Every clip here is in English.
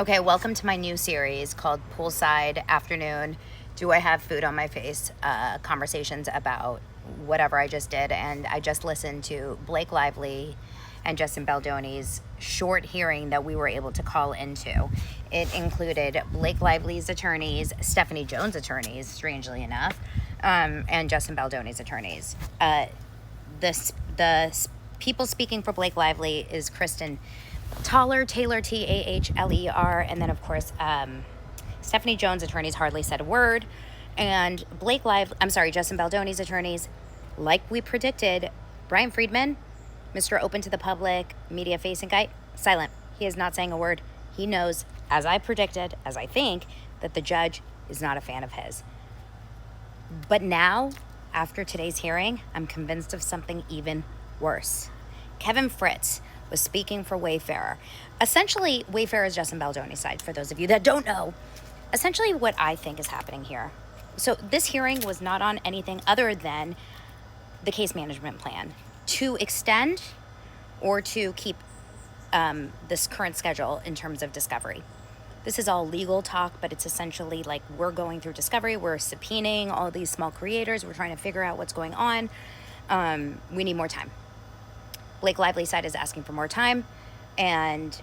Okay, welcome to my new series called Poolside Afternoon. Do I have food on my face? Conversations about whatever I just did. And I just listened to Blake Lively and Justin Baldoni's short hearing that we were able to call into. It included Blake Lively's attorneys, Stephanie Jones' attorneys, strangely enough, and Justin Baldoni's attorneys. The people speaking for Blake Lively is Kristen Taylor, Tahler, and then of course Stephanie Jones' attorneys hardly said a word, and Justin Baldoni's attorneys, like we predicted, Brian Friedman, Mr. Open to the Public, media facing guy, silent. He is not saying a word. He knows, as I predicted, as I think, that the judge is not a fan of his. But now, after today's hearing, I'm convinced of something even worse. Kevin Fritz was speaking for Wayfarer. Essentially, Wayfarer is Justin Baldoni's side, for those of you that don't know. Essentially, what I think is happening here. So this hearing was not on anything other than the case management plan to extend or to keep this current schedule in terms of discovery. This is all legal talk, but it's essentially like we're going through discovery. We're subpoenaing all these small creators. We're trying to figure out what's going on. We need more time. Blake Lively's side is asking for more time, and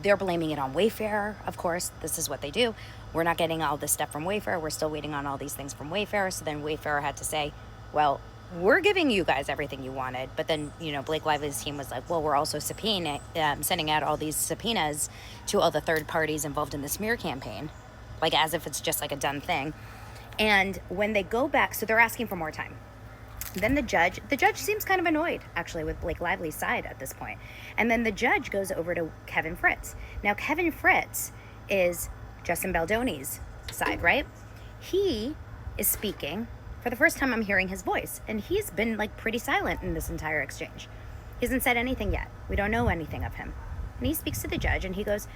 they're blaming it on Wayfarer. Of course, this is what they do. We're not getting all this stuff from Wayfarer. We're still waiting on all these things from Wayfarer. So then Wayfarer had to say, well, we're giving you guys everything you wanted. But then, Blake Lively's team was like, well, we're also sending out all these subpoenas to all the third parties involved in the smear campaign, like as if it's just like a done thing. And when they go back, so they're asking for more time. Then the judge seems kind of annoyed, actually, with Blake Lively's side at this point. And then the judge goes over to Kevin Fritz. Now, Kevin Fritz is Justin Baldoni's side, right? He is speaking. For the first time, I'm hearing his voice. And he's been, pretty silent in this entire exchange. He hasn't said anything yet. We don't know anything of him. And he speaks to the judge, and he goes,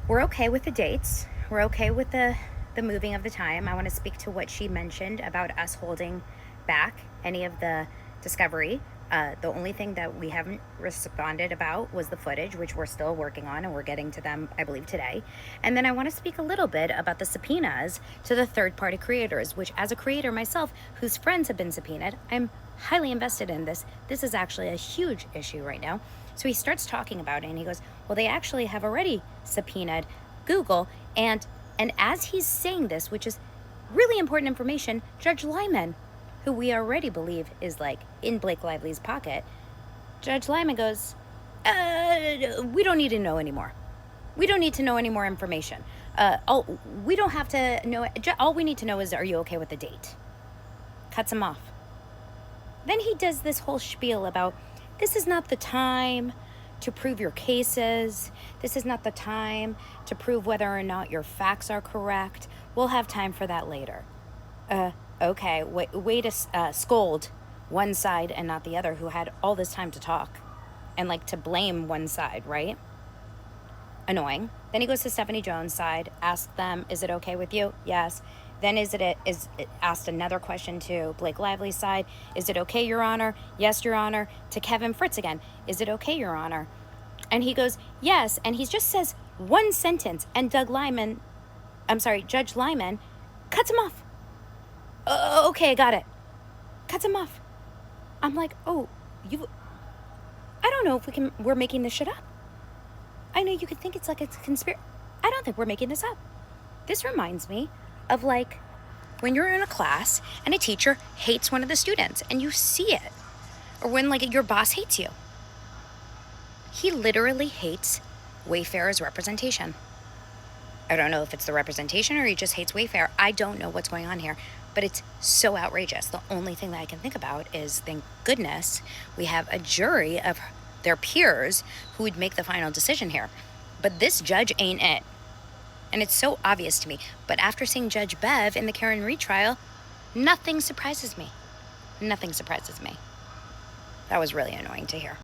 we're okay with the dates. We're okay with the moving of the time. I want to speak to what she mentioned about us holding back any of the discovery. The only thing that we haven't responded about was the footage, which we're still working on, and we're getting to them, I believe, today. And then I want to speak a little bit about the subpoenas to the third-party creators, which, as a creator myself, whose friends have been subpoenaed, I'm highly invested in this. This is actually a huge issue right now. So he starts talking about it, and he goes, well, they actually have already subpoenaed Google, and as he's saying this, which is really important information, Judge LIMAN, who we already believe is in Blake Lively's pocket, Judge LIMAN goes, we don't need to know anymore. We don't need to know any more information. We don't have to know. All we need to know is, are you okay with the date? Cuts him off. Then he does this whole spiel about, this is not the time to prove your cases. This is not the time to prove whether or not your facts are correct. We'll have time for that later. Okay, way to scold one side and not the other, who had all this time to talk and to blame one side, right? Annoying. Then he goes to Stephanie Jones' side, asks them, is it okay with you? Yes. Then is it asked another question to Blake Lively's side, is it okay, Your Honor? Yes, Your Honor. To Kevin Fritz again, is it okay, Your Honor? And he goes, yes, and he just says one sentence, and Judge LIMAN cuts him off. Okay, I got it. Cuts him off. I'm like, I don't know if we're making this shit up. I know you could think it's like it's a conspiracy. I don't think we're making this up. This reminds me of when you're in a class and a teacher hates one of the students and you see it. Or when your boss hates you. He literally hates Wayfarer's representation. I don't know if it's the representation or he just hates Wayfarer. I don't know what's going on here, but it's so outrageous. The only thing that I can think about is, thank goodness, we have a jury of their peers who would make the final decision here. But this judge ain't it. And it's so obvious to me. But after seeing Judge Bev in the Karen Reed trial, nothing surprises me. Nothing surprises me. That was really annoying to hear.